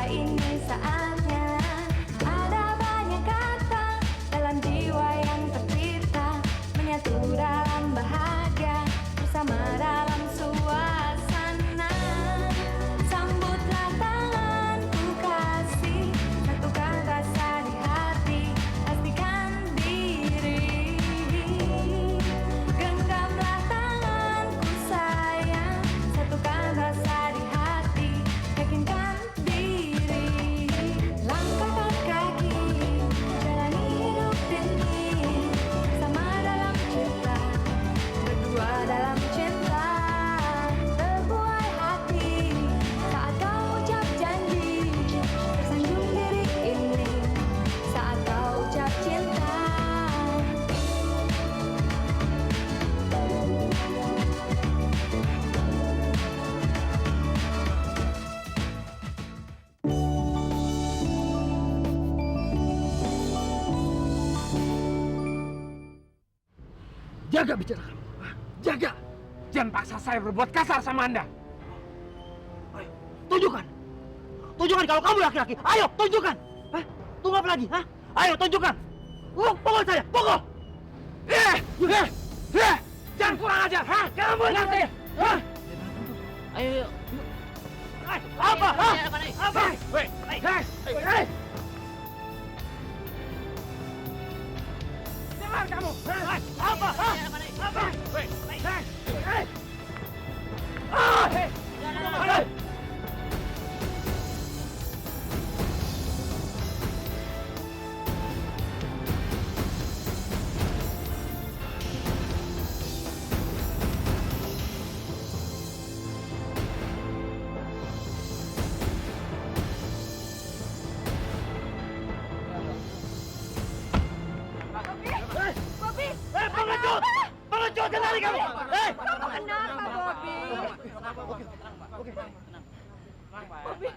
ini saatnya. Ada banyak kata dalam jiwa yang tercipta, menyatu dalam bahagia, bersama dalam suasana. Sambutlah tanganku kasih, satukan rasa di hati, pastikan diri. Genggamlah tanganku sayang, satukan rasa di hati, yakinkan diri. Langkahkan kaki, jalani hidup ini, bersama dalam cinta, berdua dalam cinta. Terbuai hati saat kau ucap janji, tersanjung diri ini saat kau ucap cinta. Jaga bicara kamu. Jaga. Jangan paksa saya berbuat kasar sama Anda. Ayo, tunjukkan. Tunjukkan kalau kamu laki-laki. Ayo, tunjukkan. Hah? Tunggu apa lagi? Hah? Ayo, tunjukkan. Pukul saya, pukul. Jangan kurang ajar, ha? Kamu nanti. Hah? Ayo. Apa? Apa? Dengar kamu. Apa? Apa? Bobby! Pengecut! Pengecut, kenali kamu! Kamu kenapa, Bobby? Bobby!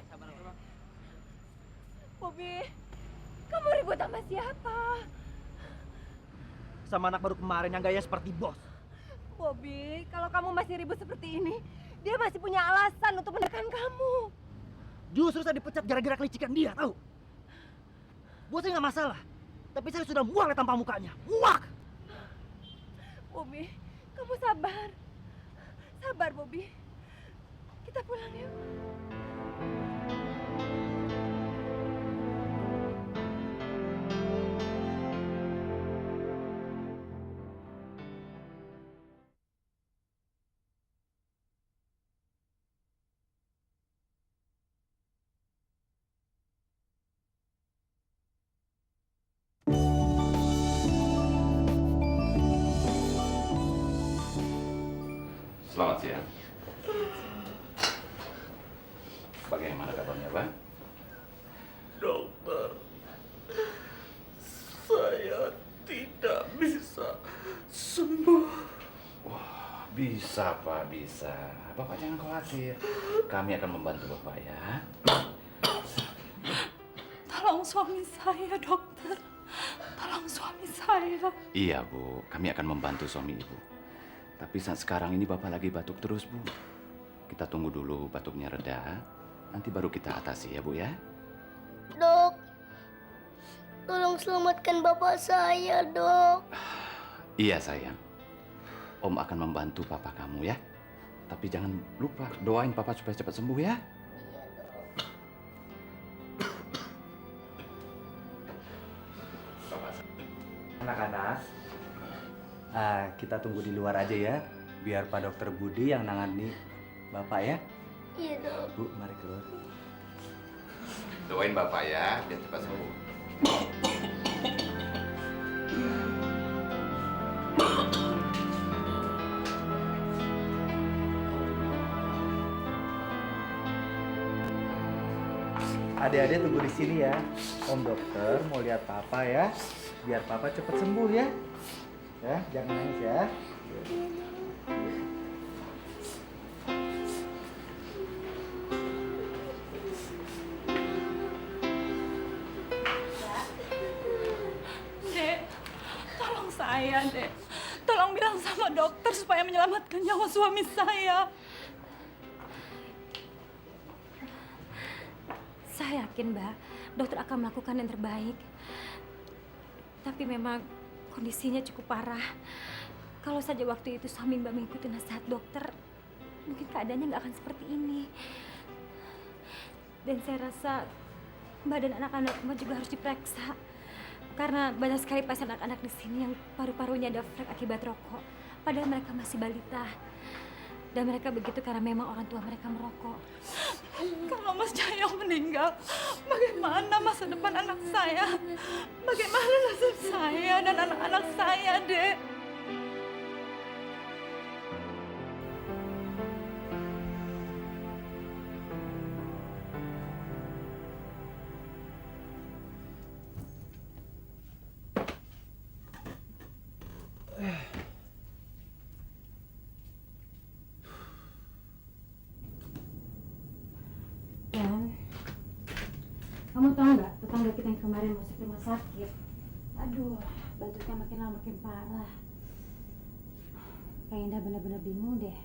Bobby! Kamu ribut sama siapa? Sama anak baru kemarin yang gaya seperti bos. Bobby, kalau kamu masih ribut seperti ini, dia masih punya alasan untuk menekan kamu. Justru saya dipecat gara-gara kelicikan dia, tahu? Bosnya nggak masalah, tapi saya sudah muak lihat tampang mukanya. Muak! Bobby, kamu sabar. Sabar, Bobby. Kita pulang yuk. Selamat siang. Bagaimana kabarnya, Pak? Dokter, saya tidak bisa sembuh. Wah, bisa, Pak, bisa. Bapak jangan khawatir. Kami akan membantu Bapak ya. Tolong suami saya, dokter. Tolong suami saya. Iya, Bu. Kami akan membantu suami Ibu. Tapi saat sekarang ini Bapak lagi batuk terus, Bu. Kita tunggu dulu batuknya reda. Nanti baru kita atasi ya, Bu ya. Dok, tolong selamatkan bapak saya, dok. Iya, sayang. Om akan membantu papa kamu ya. Tapi jangan lupa doain papa supaya cepat sembuh ya. Anak-anak, kita tunggu di luar aja ya, biar Pak Dokter Budi yang nangani Bapak ya. Iya, dok. Bu, mari keluar. Doain Bapak ya, biar cepat sembuh. Adik-adik tunggu di sini ya. Om Dokter mau lihat Papa ya, biar Papa cepat sembuh ya. Ya, jangan nangis ya. Dek, tolong saya, Dek. Tolong bilang sama dokter supaya menyelamatkan nyawa suami saya. Saya yakin, Mbak, dokter akan melakukan yang terbaik. Tapi memang kondisinya cukup parah. Kalau saja waktu itu suami Mbak mengikuti nasihat dokter, mungkin keadaannya nggak akan seperti ini. Dan saya rasa Mbak dan anak-anak Mbak juga harus diperiksa. Karena banyak sekali pasien anak-anak di sini yang paru-parunya ada flek akibat rokok. Padahal mereka masih balita. Dan mereka begitu karena memang orang tua mereka merokok. Kalau Mas Cahyo meninggal, bagaimana masa depan anak saya? Bagaimana nasib saya dan anak-anak saya, Dek? Dan kamu tahu nggak tetangga kita yang kemarin masuk rumah sakit? Aduh, batuknya makin lama makin parah. Kak Indah benar-benar bingung deh.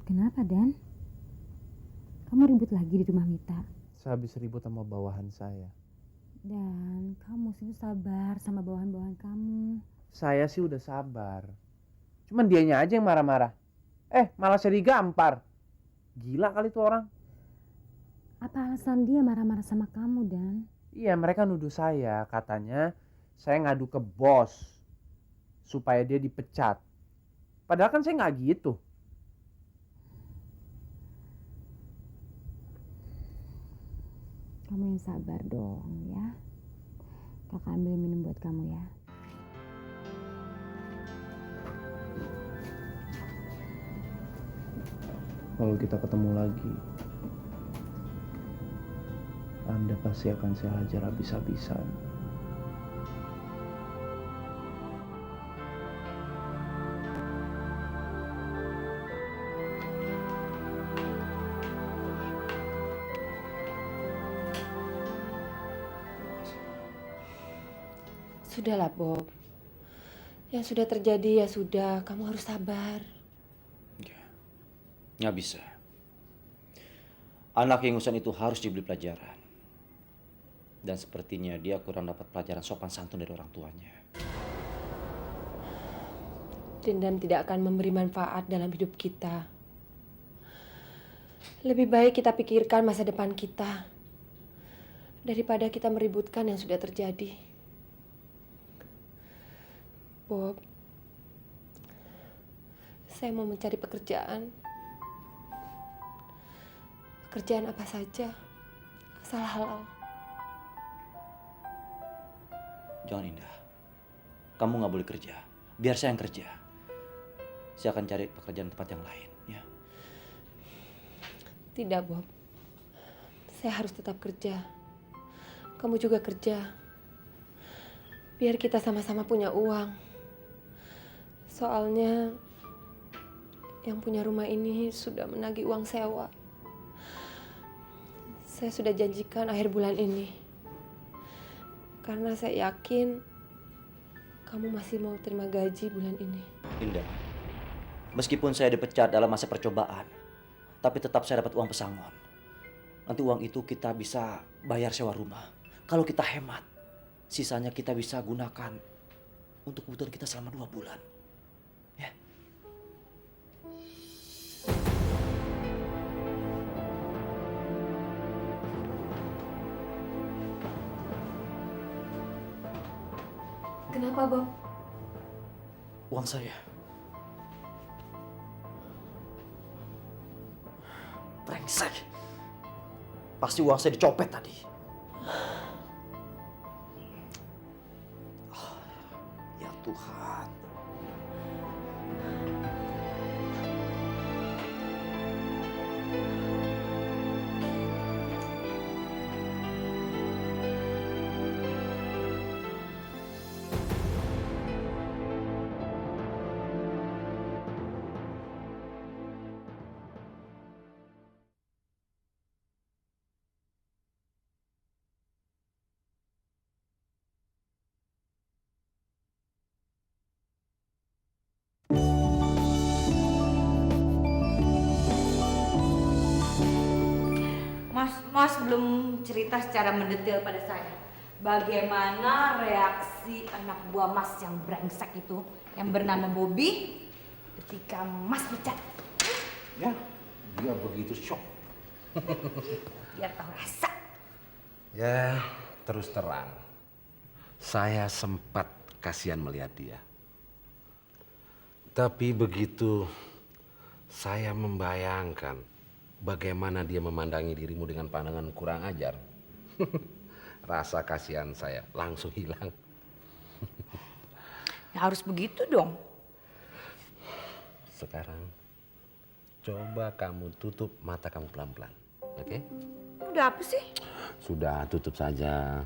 Kenapa, Dan? Kamu ribut lagi di rumah Mita? Saya habis ribut sama bawahan saya. Dan kamu sih sabar sama bawahan-bawahan kamu. Saya sih udah sabar. Cuman dianya aja yang marah-marah. Malah saya digampar. Gila kali tuh orang. Apa alasan dia marah-marah sama kamu, Dan? Iya, mereka nuduh saya. Katanya saya ngadu ke bos supaya dia dipecat. Padahal kan saya nggak gitu. Kamu yang sabar dong ya. Kakak ambil minum buat kamu ya. Kalau kita ketemu lagi, Anda pasti akan saya hajar habis-habisan. Sudahlah, Bob. Yang sudah terjadi ya sudah, kamu harus sabar. Nggak bisa. Anak ingusan itu harus diberi pelajaran. Dan sepertinya dia kurang dapat pelajaran sopan santun dari orang tuanya. Dendam tidak akan memberi manfaat dalam hidup kita. Lebih baik kita pikirkan masa depan kita daripada kita meributkan yang sudah terjadi. Bob, saya mau mencari pekerjaan. Pekerjaan apa saja, asal halal. Jangan, Indah. Kamu nggak boleh kerja. Biar saya yang kerja. Saya akan cari pekerjaan tempat yang lain, ya. Tidak, Bob. Saya harus tetap kerja. Kamu juga kerja. Biar kita sama-sama punya uang. Soalnya yang punya rumah ini sudah menagih uang sewa. Saya sudah janjikan akhir bulan ini. Karena saya yakin kamu masih mau terima gaji bulan ini. Indah, meskipun saya dipecat dalam masa percobaan, tapi tetap saya dapat uang pesangon. Nanti uang itu kita bisa bayar sewa rumah. Kalau kita hemat, sisanya kita bisa gunakan untuk kebutuhan kita selama 2 bulan. Ya. Kenapa, Bob? Uang saya. Brengsek. Pasti uang saya dicopet tadi. Ya Tuhan. Mas belum cerita secara mendetail pada saya. Bagaimana reaksi anak buah Mas yang brengsek itu, yang bernama Bobby, ketika Mas pecat? Ya, dia begitu shock. Biar tahu rasa. Ya, terus terang. Saya sempat kasihan melihat dia. Tapi begitu saya membayangkan bagaimana dia memandangi dirimu dengan pandangan kurang ajar, rasa kasihan saya langsung hilang. Ya, harus begitu dong. Sekarang coba kamu tutup mata kamu pelan-pelan, oke? Udah apa sih? Sudah, tutup saja.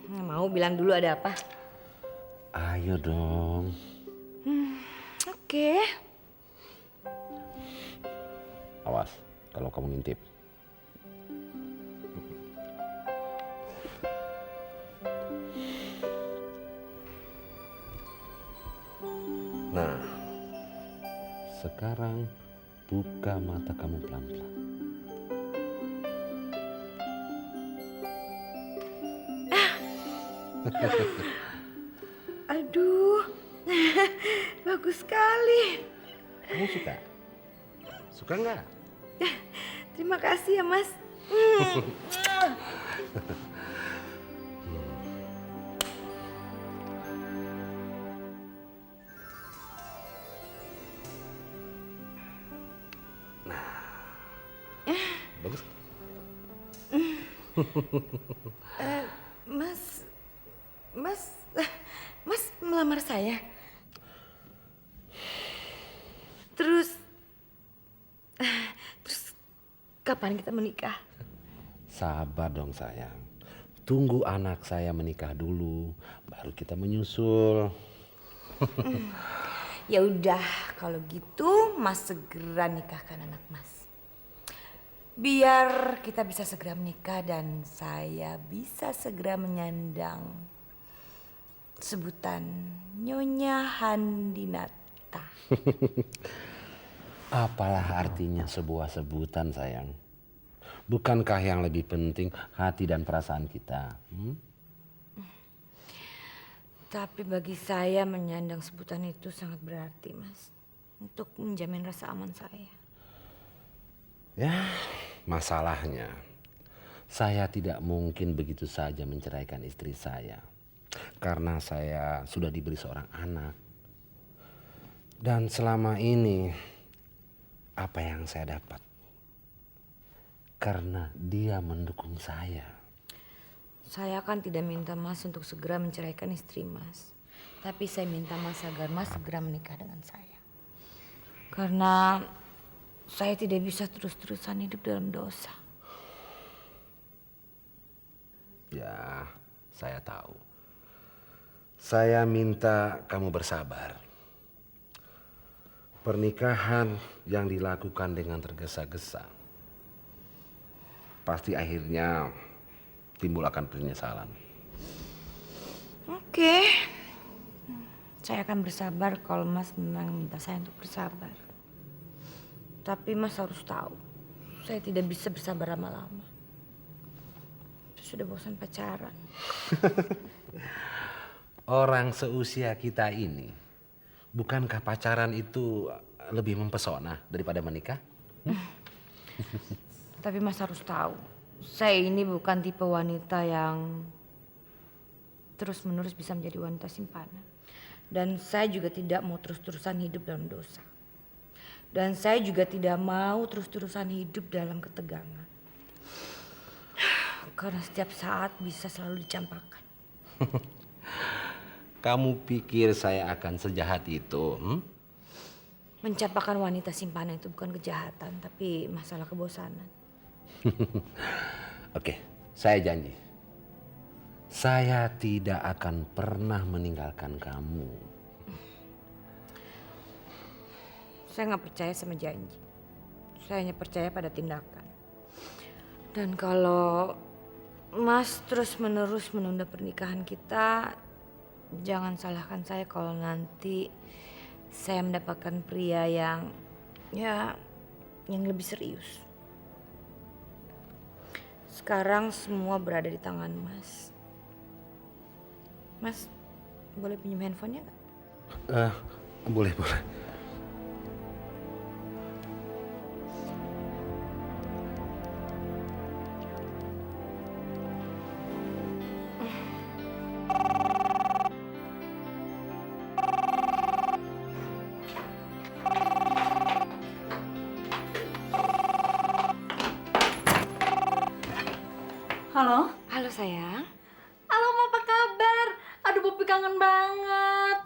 Nggak mau, bilang dulu ada apa. Ayo dong. Oke. Awas kalau kamu ngintip. Nah, sekarang buka mata kamu pelan-pelan. Aduh, bagus sekali. Kamu suka? Suka nggak? Terima kasih ya, Mas. Bagus. Mas melamar saya. Terus kapan kita menikah? Sabar dong sayang. Tunggu anak saya menikah dulu, baru kita menyusul. Ya udah, kalau gitu Mas segera nikahkan anak Mas. Biar kita bisa segera menikah dan saya bisa segera menyandang sebutan Nyonya Handinata. Apalah artinya sebuah sebutan sayang? Bukankah yang lebih penting hati dan perasaan kita? Tapi bagi saya menyandang sebutan itu sangat berarti, Mas. Untuk menjamin rasa aman saya. Ya, masalahnya saya tidak mungkin begitu saja menceraikan istri saya. Karena saya sudah diberi seorang anak. Dan selama ini apa yang saya dapat? Karena dia mendukung saya. Saya kan tidak minta Mas untuk segera menceraikan istri Mas. Tapi saya minta Mas agar Mas segera menikah dengan saya. Karena saya tidak bisa terus-terusan hidup dalam dosa. Ya, saya tahu. Saya minta kamu bersabar. Pernikahan yang dilakukan dengan tergesa-gesa pasti akhirnya timbul akan penyesalan. Oke. Saya akan bersabar kalau Mas memang minta saya untuk bersabar. Tapi Mas harus tahu, saya tidak bisa bersabar lama-lama. Sudah bosan pacaran. Orang seusia kita ini, bukankah pacaran itu lebih mempesona daripada menikah? Tapi Mas harus tahu, saya ini bukan tipe wanita yang terus-menerus bisa menjadi wanita simpanan. Dan saya juga tidak mau terus-terusan hidup dalam dosa. Dan saya juga tidak mau terus-terusan hidup dalam ketegangan. Karena setiap saat bisa selalu dicampakkan. Kamu pikir saya akan sejahat itu? Mencampakkan wanita simpanan itu bukan kejahatan, tapi masalah kebosanan. Oke, saya janji. Saya tidak akan pernah meninggalkan kamu. Saya nggak percaya sama janji. Saya hanya percaya pada tindakan. Dan kalau Mas terus-menerus menunda pernikahan kita, jangan salahkan saya kalau nanti saya mendapatkan pria yang lebih serius. Sekarang semua berada di tangan Mas. Mas, boleh pinjam handphonenya nggak? Boleh, boleh. Halo? Halo sayang. Halo, Ma, apa kabar? Aduh, Poppy kangen banget.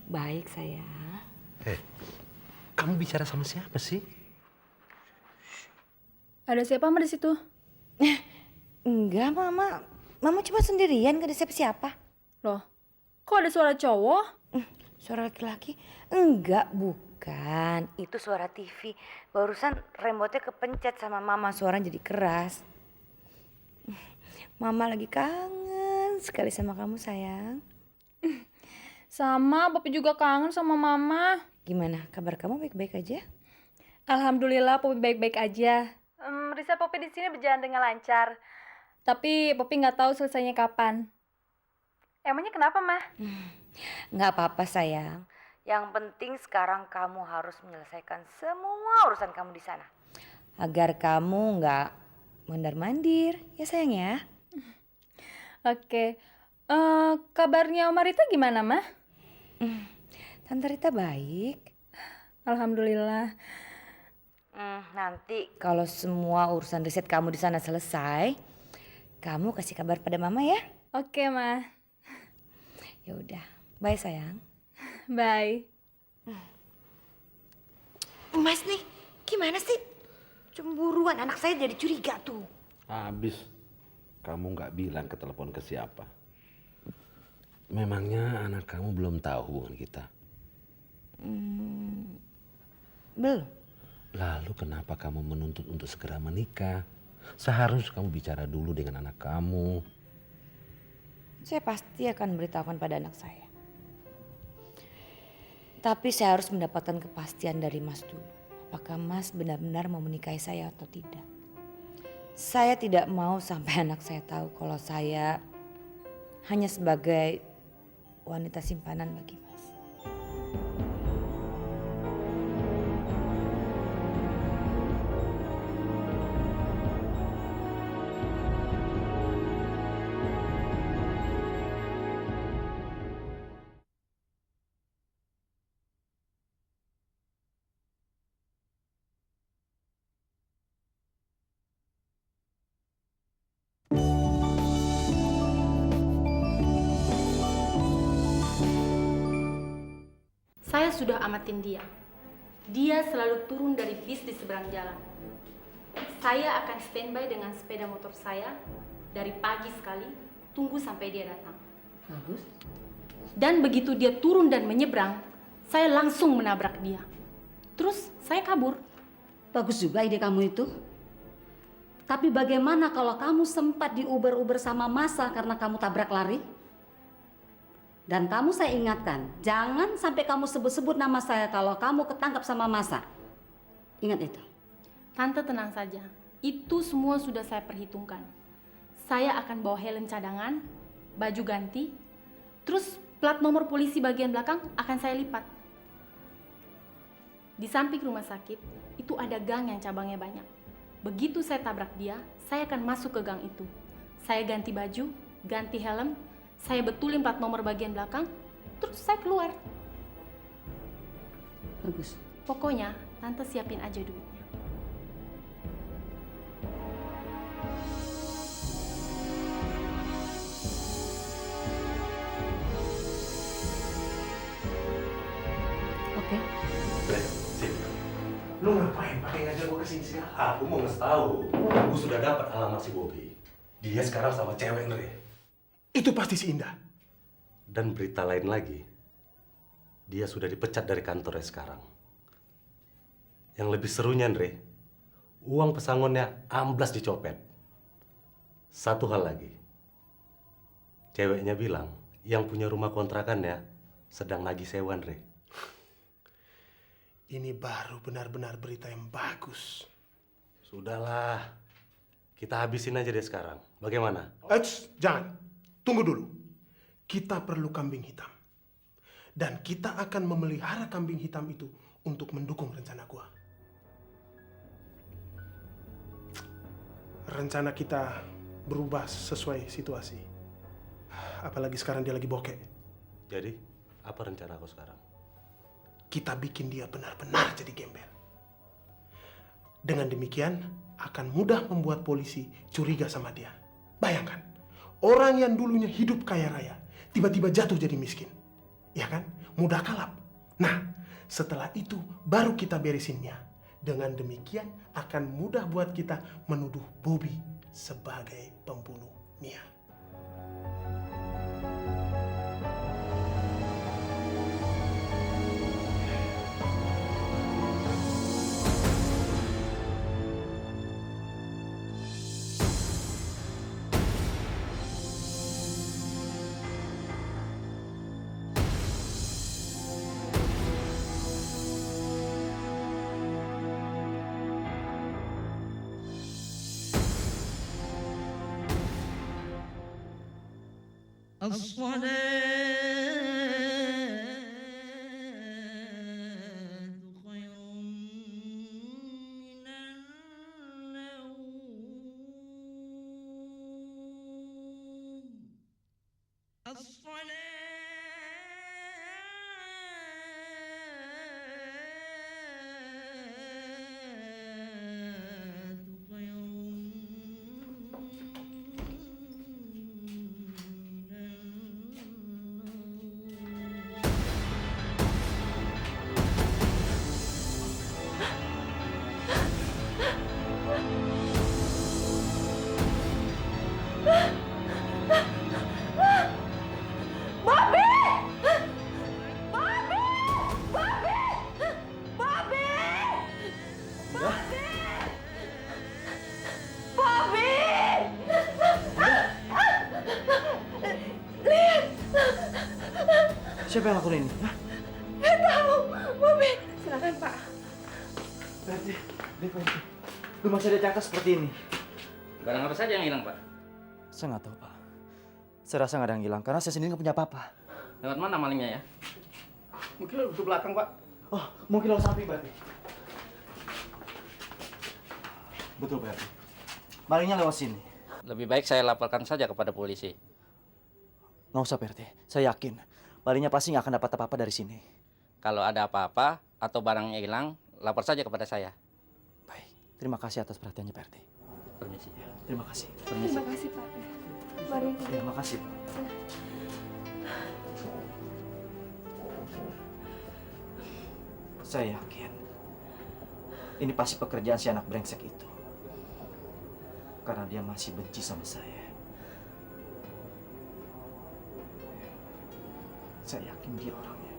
Baik sayang. Kamu bicara sama siapa sih? Ada siapa, Ma, di situ? Enggak, Mama. Mama cuma sendirian, gak ada siapa-siapa. Loh, kok ada suara cowok? Suara laki-laki? Enggak, bukan. Itu suara TV. Barusan remote-nya kepencet sama Mama, suaranya jadi keras. Mama lagi kangen sekali sama kamu sayang. Sama, Poppy juga kangen sama Mama. Gimana, kabar kamu baik-baik aja? Alhamdulillah, Poppy baik-baik aja. Riset Poppy di sini berjalan dengan lancar. Tapi Poppy nggak tahu selesainya kapan. Emangnya kenapa, Ma? Nggak apa-apa sayang. Yang penting sekarang kamu harus menyelesaikan semua urusan kamu di sana. Agar kamu nggak mondar-mandir, ya sayang ya. Oke. Kabarnya Oma Rita gimana, Ma? Tante Rita baik. Alhamdulillah. Nanti kalau semua urusan riset kamu di sana selesai, kamu kasih kabar pada Mama ya. Oke, Ma. Ya udah, bye sayang. Bye. Mas nih, gimana sih? Cemburuan anak saya jadi curiga tuh. Habis. Kamu nggak bilang ke telepon ke siapa. Memangnya anak kamu belum tahu hubungan kita? Belum. Lalu kenapa kamu menuntut untuk segera menikah? Seharusnya kamu bicara dulu dengan anak kamu. Saya pasti akan beritahukan pada anak saya. Tapi saya harus mendapatkan kepastian dari Mas dulu. Apakah Mas benar-benar mau menikahi saya atau tidak? Saya tidak mau sampai anak saya tahu kalau saya hanya sebagai wanita simpanan bagi Mas. Saya sudah amatin dia. Dia selalu turun dari bis di seberang jalan. Saya akan standby dengan sepeda motor saya dari pagi sekali, tunggu sampai dia datang. Bagus. Dan begitu dia turun dan menyeberang, saya langsung menabrak dia. Terus saya kabur. Bagus juga ide kamu itu. Tapi bagaimana kalau kamu sempat diuber-uber sama massa karena kamu tabrak lari? Dan kamu saya ingatkan, jangan sampai kamu sebut-sebut nama saya kalau kamu ketangkap sama massa. Ingat itu. Tante tenang saja, itu semua sudah saya perhitungkan. Saya akan bawa helm cadangan, baju ganti, terus plat nomor polisi bagian belakang akan saya lipat. Di samping rumah sakit, itu ada gang yang cabangnya banyak. Begitu saya tabrak dia, saya akan masuk ke gang itu. Saya ganti baju, ganti helm, saya betulin plat nomor bagian belakang, terus saya keluar. Bagus. Pokoknya, Tante siapin aja duitnya. Oke. Lu ngapain pakai ngajak gua kesini sih? Aku mau ngasih tahu. Gua sudah dapat alamat si Bobby. Dia sekarang sama cewek Nre. Itu pasti si Indah. Dan berita lain lagi, dia sudah dipecat dari kantornya sekarang. Yang lebih serunya, Nre, uang pesangonnya amblas dicopet. Satu hal lagi, ceweknya bilang yang punya rumah kontrakannya sedang nagih sewa, Nre. Ini baru benar-benar berita yang bagus. Sudahlah, Kita habisin aja deh sekarang. Bagaimana? Jangan. Tunggu dulu. Kita perlu kambing hitam. Dan kita akan memelihara kambing hitam itu untuk mendukung rencana gua. Rencana kita berubah sesuai situasi. Apalagi sekarang dia lagi bokeh. Jadi, apa rencana kau sekarang? Kita bikin dia benar-benar jadi gembel. Dengan demikian, akan mudah membuat polisi curiga sama dia. Bayangkan, orang yang dulunya hidup kaya raya, tiba-tiba jatuh jadi miskin. Ya kan? Mudah kalap. Nah, setelah itu baru kita beresinnya. Dengan demikian akan mudah buat kita menuduh Bobby sebagai pembunuh Mia. Siapa yang lakuin ini? Hah? Nggak tahu, Bobby. Silakan Pak. Berarti, lu masih ada cangkang seperti ini. Barang apa saja yang hilang, Pak? Saya nggak tahu, Pak. Saya rasa nggak ada yang hilang karena saya sendiri nggak punya apa-apa. Lewat mana malingnya ya? Mungkin lewat belakang, Pak. Oh, mungkin lewat samping berarti. Betul, Pak. Malingnya lewat sini. Lebih baik saya laporkan saja kepada polisi. Nggak usah, Pak. Saya yakin malingnya pasti nggak akan dapat apa-apa dari sini. Kalau ada apa-apa atau barangnya hilang, lapor saja kepada saya. Baik. Terima kasih atas perhatiannya, Pak RT. Permisi. Terima kasih. Terima kasih Pak. Mari. Terima kasih. Saya yakin ini pasti pekerjaan si anak brengsek itu. Karena dia masih benci sama saya. Saya yakin dia orangnya.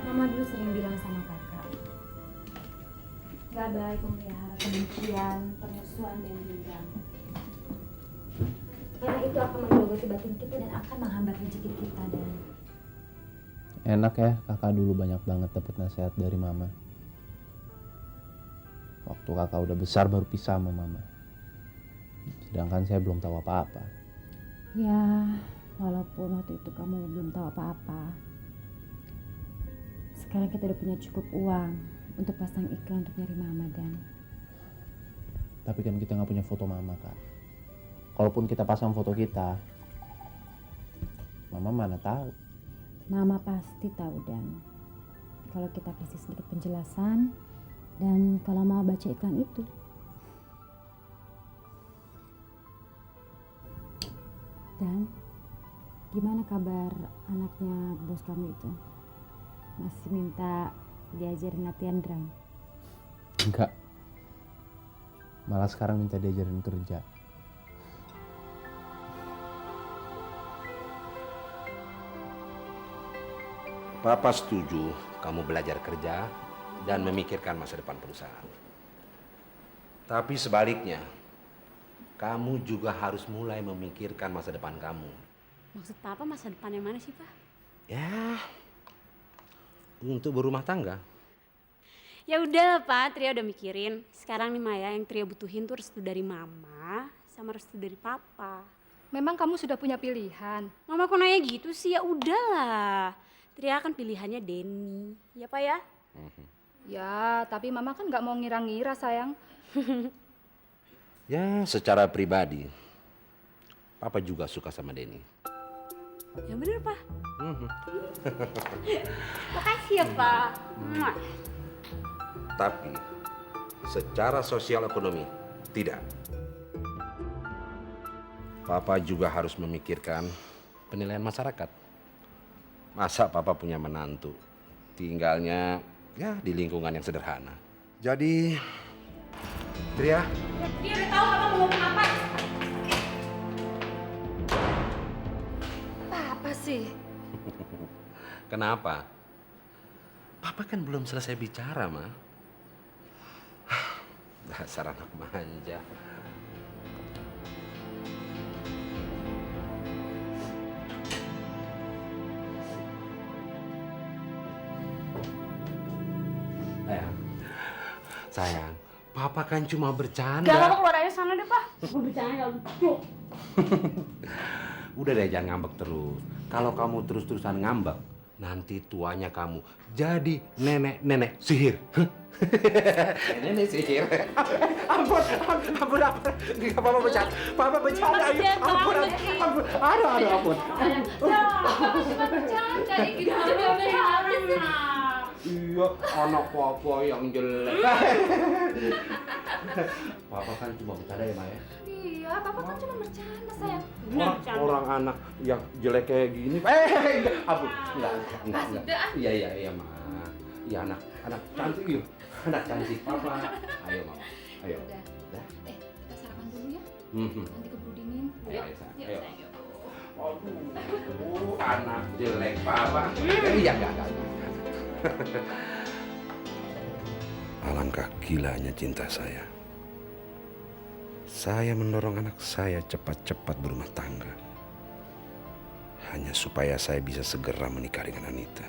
Mama dulu sering bilang sama kakak, gak baik memelihara kebencian, permusuhan, dan dendam. Karena itu akan menggerogoti batin kita dan akan menghambat rezeki kita, Dan. Enak ya, kakak dulu banyak banget dapat nasihat dari mama. Waktu kakak udah besar baru pisah sama mama. Sedangkan saya belum tahu apa-apa. Ya, walaupun waktu itu kamu belum tahu apa-apa, sekarang kita udah punya cukup uang untuk pasang iklan untuk nyari mama, Dan. Tapi kan kita nggak punya foto mama, Kak. Kalaupun kita pasang foto kita, mama mana tahu. Mama pasti tahu, Dan. Kalau kita kasih sedikit penjelasan, dan kalau mau baca iklan itu. Dan gimana kabar anaknya bos kamu itu? Masih minta diajarin latihan drum? Enggak. Malah sekarang minta diajarin kerja. Papa setuju kamu belajar kerja dan memikirkan masa depan perusahaan. Tapi sebaliknya, kamu juga harus mulai memikirkan masa depan kamu. Maksud Papa masa depan yang mana sih, Pak? Ya, untuk berumah tangga. Ya udah Pak, Tria udah mikirin. Sekarang nih Maya, yang Tria butuhin tuh restu dari Mama sama restu dari Papa. Memang kamu sudah punya pilihan? Mama kok nanya gitu sih? Ya udahlah. Tria kan pilihannya Denny. Ya Pak ya? Ya, tapi Mama kan nggak mau ngira-ngira sayang. Ya, secara pribadi, Papa juga suka sama Denny. Ya bener Pak. Makasih ya Pak. Tapi secara sosial ekonomi tidak. Papa juga harus memikirkan penilaian masyarakat. Masa Papa punya menantu, tinggalnya ya di lingkungan yang sederhana. Jadi, Tria. Dia udah tahu Papa mau ngomong apa. Apa sih? Kenapa? Papa kan belum selesai bicara, Ma. Dasar anak manja. Sayang, Papa kan cuma bercanda. Gak apa-apa, keluar aja sana deh Pak. Mau bercanda gak lucu. Udah deh, jangan ngambek terus. Kalau kamu terus-terusan ngambek, nanti tuanya kamu jadi nenek-nenek sihir. Nenek sihir. Ampun. Enggak Papa bercanda. Papa bercanda. Ampun. Aduh, ampun. Cuma bercanda gitu. Iya, anak Papa yang jelek. Papa kan cuma bercanda ya, Maya? Iya, Papa kan cuma bercanda sayang. Orang anak yang jelek kayak gini. Ampun. Enggak. Iya, Ma. Iya, anak cantik yuk. Anak cantik Papa. Ayo, Mama. Ayo. Udah. Kita sarapan dulu ya. Nanti keburu dingin. Ayo. Aduh, anak jelek Papa. Iya, enggak. Alangkah gilanya cinta saya. Saya mendorong anak saya cepat-cepat berumah tangga. Hanya supaya saya bisa segera menikah dengan Anita.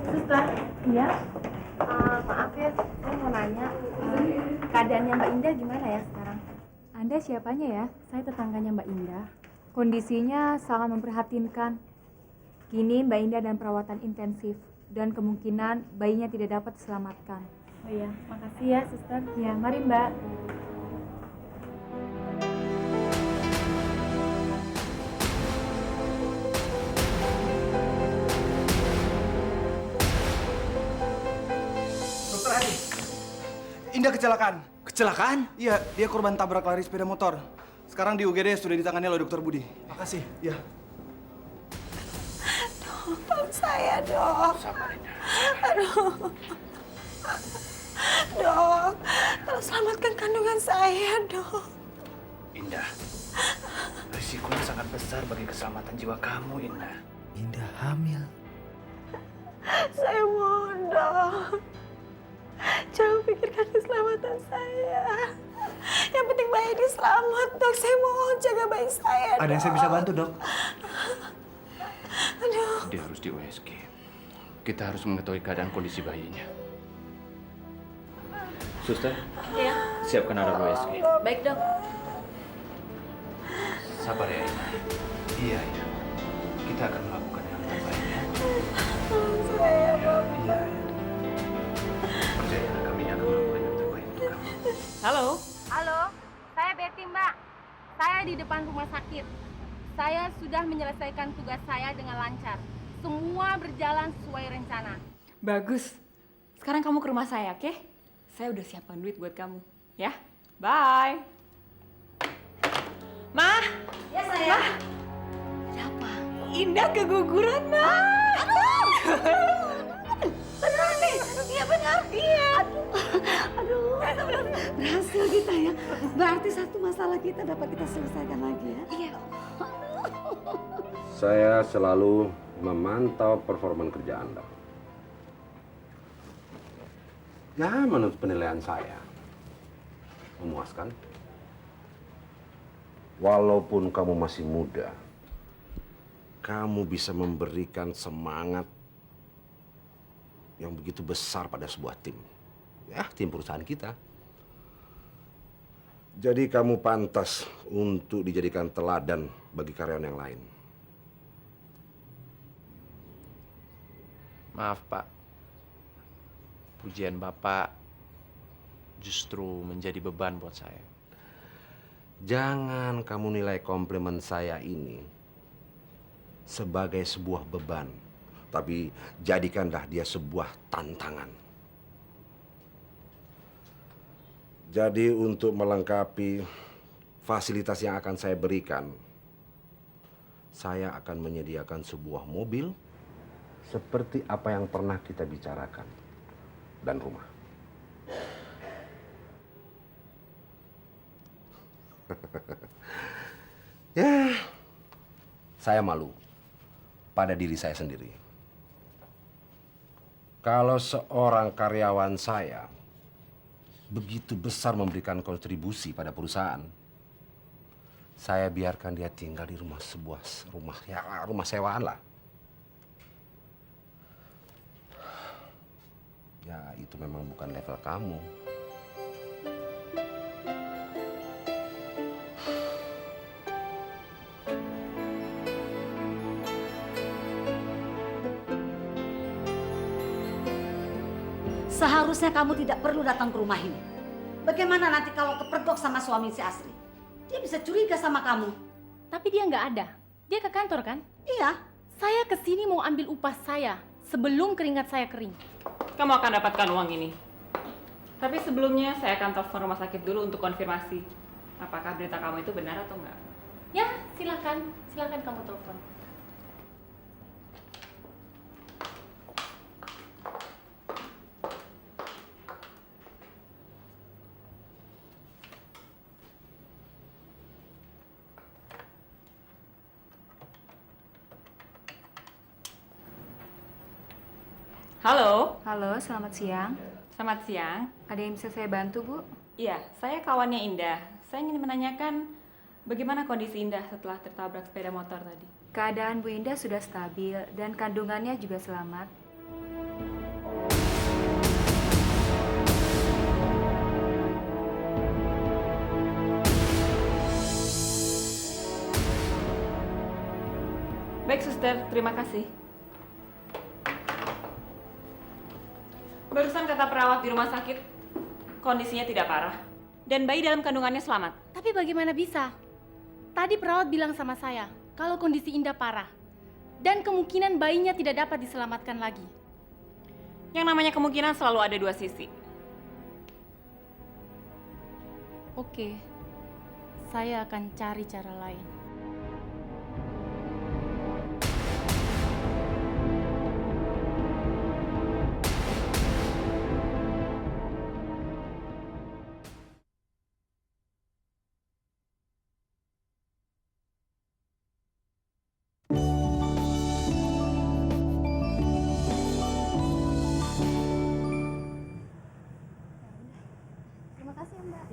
Suster, iya. Maaf ya, saya mau nanya. Keadaannya Mbak Indah gimana ya sekarang? Anda siapanya ya? Saya tetangganya Mbak Indah. Kondisinya sangat memprihatinkan. Kini Mbak Indah dalam perawatan intensif dan kemungkinan bayinya tidak dapat diselamatkan. Oh iya, makasih ya suster. Ya, mari Mbak. Dokter Hadi, Indah kecelakaan. Kecelakaan? Iya, dia korban tabrak lari sepeda motor. Sekarang di UGD sudah ditangani oleh Dokter Budi. Makasih, ya. Tolong saya, Dok. Aduh. Dok, tolong selamatkan kandungan saya, Dok. Indah, risikonya sangat besar bagi keselamatan jiwa kamu, Indah. Indah hamil. Saya mohon, Dok. Jangan pikirkan keselamatan saya. Yang penting bayi ini selamat, Dok. Saya mohon jaga bayi saya, Ada yang saya bisa bantu, Dok? Aduh. Dia harus di USG. Kita harus mengetahui keadaan kondisi bayinya. Suster, Iya. siapkan alat USG. Baik, Dok. Sabar ya, Indah. Iya, iya. Kita akan melakukan yang terbaik ya. Saya, Dok. Iya, iya. Percaya kami akan melakukan yang terbaik untuk kamu. Halo? Halo, saya Betty, Mbak. Saya di depan rumah sakit. Saya sudah menyelesaikan tugas saya dengan lancar. Semua berjalan sesuai rencana. Bagus. Sekarang kamu ke rumah saya, oke? Saya udah siapkan duit buat kamu. Ya? Bye. Ma! Ya, sayang. Siapa? Indah keguguran, Ma! Benar nih, iya benar. Iya. Aduh, berhasil kita ya. Berarti satu masalah kita dapat kita selesaikan lagi ya. Iya. Saya selalu memantau performa kerja Anda. Ya, menurut penilaian saya, memuaskan. Walaupun kamu masih muda, kamu bisa memberikan semangat yang begitu besar pada sebuah tim. Ya, tim perusahaan kita. Jadi kamu pantas untuk dijadikan teladan bagi karyawan yang lain. Maaf, Pak. Pujian Bapak justru menjadi beban buat saya. Jangan kamu nilai komplimen saya ini sebagai sebuah beban, tapi jadikanlah dia sebuah tantangan. Jadi untuk melengkapi fasilitas yang akan saya berikan, saya akan menyediakan sebuah mobil seperti apa yang pernah kita bicarakan dan rumah. Ya, saya malu pada diri saya sendiri. Kalau seorang karyawan saya begitu besar memberikan kontribusi pada perusahaan, saya biarkan dia tinggal di rumah sewaan lah. Ya, itu memang bukan level kamu. Seharusnya kamu tidak perlu datang ke rumah ini. Bagaimana nanti kalau kepergok sama suami si Asri? Dia bisa curiga sama kamu. Tapi dia nggak ada. Dia ke kantor kan? Iya. Saya kesini mau ambil upah saya sebelum keringat saya kering. Kamu akan dapatkan uang ini. Tapi sebelumnya saya akan telepon rumah sakit dulu untuk konfirmasi apakah berita kamu itu benar atau enggak. Ya, silakan. Silakan kamu telepon. Halo. Halo, selamat siang. Selamat siang. Ada yang bisa saya bantu, Bu? Iya, saya kawannya Indah. Saya ingin menanyakan bagaimana kondisi Indah setelah tertabrak sepeda motor tadi. Keadaan Bu Indah sudah stabil dan kandungannya juga selamat. Baik, Suster. Terima kasih. Barusan kata perawat di rumah sakit, kondisinya tidak parah. Dan bayi dalam kandungannya selamat. Tapi bagaimana bisa? Tadi perawat bilang sama saya, kalau kondisi Indah parah. Dan kemungkinan bayinya tidak dapat diselamatkan lagi. Yang namanya kemungkinan selalu ada dua sisi. Oke, saya akan cari cara lain.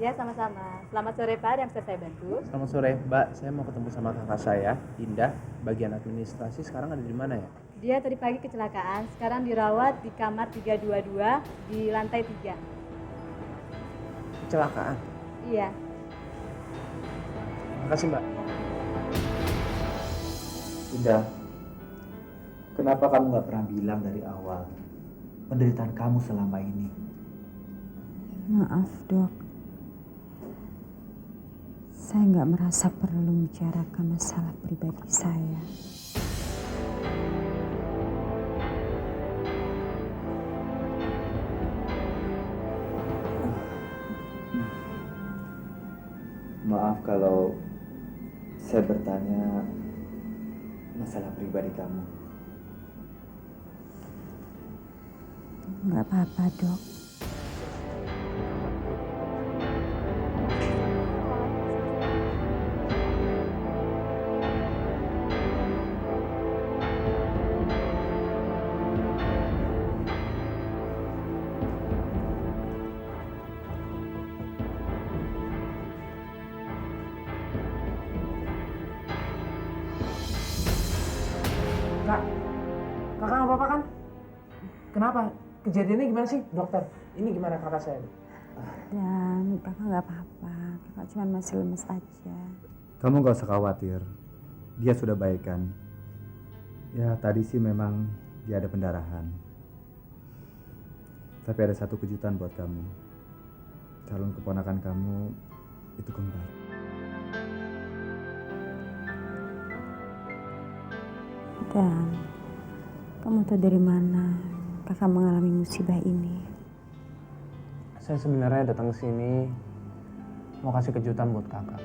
Ya, sama-sama. Selamat sore, Pak. Yang bisa saya bantu? Selamat sore, Mbak. Saya mau ketemu sama kakak saya, Indah. Bagian administrasi sekarang ada di mana ya? Dia tadi pagi kecelakaan. Sekarang dirawat di kamar 322 di lantai 3. Kecelakaan? Iya. Makasih, Mbak. Indah, kenapa kamu nggak pernah bilang dari awal penderitaan kamu selama ini? Maaf, Dok. Saya nggak merasa perlu membicarakan masalah pribadi saya. Maaf kalau saya bertanya masalah pribadi kamu. Nggak apa-apa, Dok. Kak, kakak nggak apa-apa kan? Kenapa? Kejadiannya gimana sih, dokter? Ini gimana kakak saya? Dan kakak nggak apa-apa. Kakak cuma masih lemes aja. Kamu gak usah khawatir. Dia sudah baik kan? Ya tadi sih memang dia ada pendarahan. Tapi ada satu kejutan buat kamu. Calon keponakan kamu itu kembar. Dan kamu tahu dari mana kakak mengalami musibah ini? Saya sebenarnya datang ke sini mau kasih kejutan buat kakak.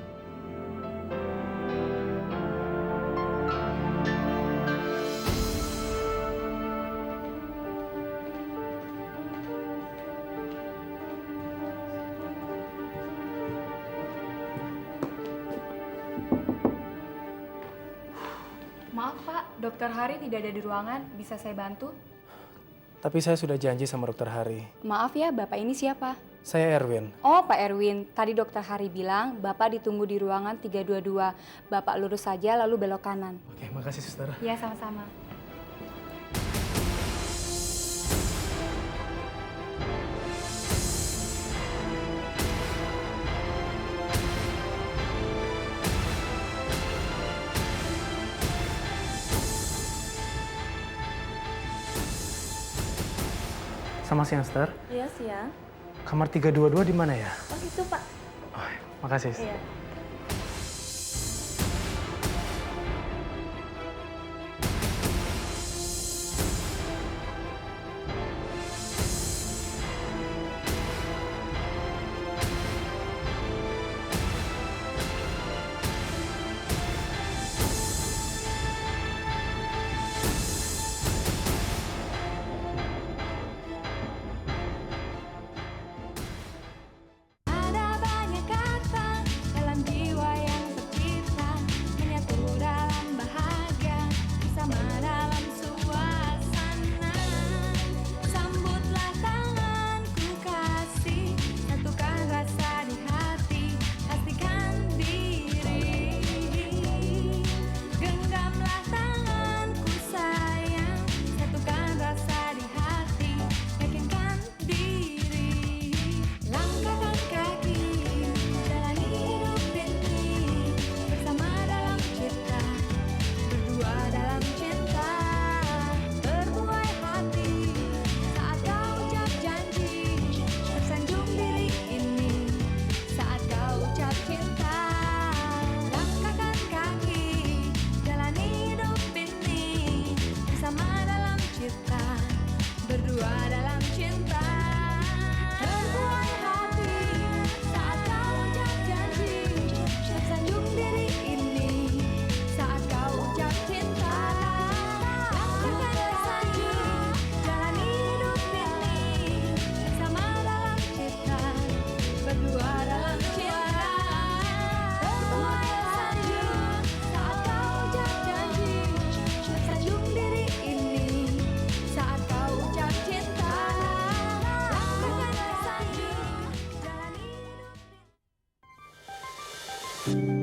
Maaf, Pak. Dokter Hari tidak ada di ruangan. Bisa saya bantu? Tapi saya sudah janji sama Dokter Hari. Maaf ya, Bapak ini siapa? Saya Erwin. Oh, Pak Erwin. Tadi Dokter Hari bilang Bapak ditunggu di ruangan 322. Bapak lurus saja lalu belok kanan. Oke, makasih suster. Iya, sama-sama. Sama siang, Suster. Iya, siang. Kamar 322 di mana ya? Oh, itu, Pak. Makasih. Iya. Ada banyak kata dalam Thank you.